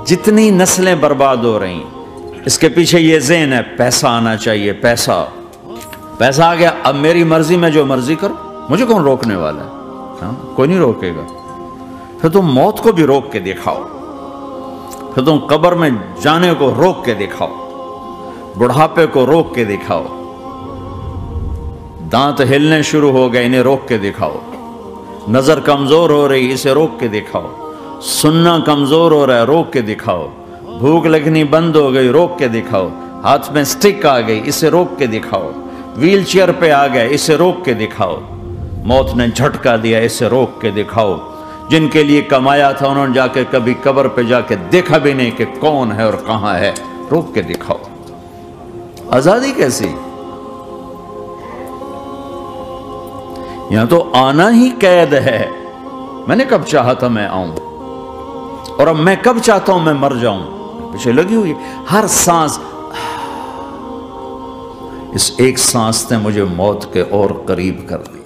जितनी नस्लें बर्बाद हो रही, इसके पीछे ये ज़हन है पैसा आना चाहिए, पैसा। पैसा आ गया, अब मेरी मर्जी में जो मर्जी करो, मुझे कौन रोकने वाला है? हाँ, कोई नहीं रोकेगा। फिर तुम मौत को भी रोक के दिखाओ, फिर तुम कब्र में जाने को रोक के दिखाओ, बुढ़ापे को रोक के दिखाओ, दांत हिलने शुरू हो गए, इन्हें रोक के दिखाओ, नजर कमजोर हो रही, इसे रोक के दिखाओ, सुनना कमजोर हो रहा है, रोक के दिखाओ, भूख लगनी बंद हो गई, रोक के दिखाओ, हाथ में स्टिक आ गई, इसे रोक के दिखाओ, व्हील चेयर पे आ गए, इसे रोक के दिखाओ, मौत ने झटका दिया, इसे रोक के दिखाओ। जिनके लिए कमाया था उन्होंने जाके कभी कब्र पे जाके देखा भी नहीं कि कौन है और कहां है, रोक के दिखाओ। आजादी कैसी? यहां तो आना ही कैद है। मैंने कब चाहा था मैं आऊं, और अब मैं कब चाहता हूं मैं मर जाऊं, पीछे लगी हुई हर सांस। इस एक सांस ने मुझे मौत के और करीब कर दिया।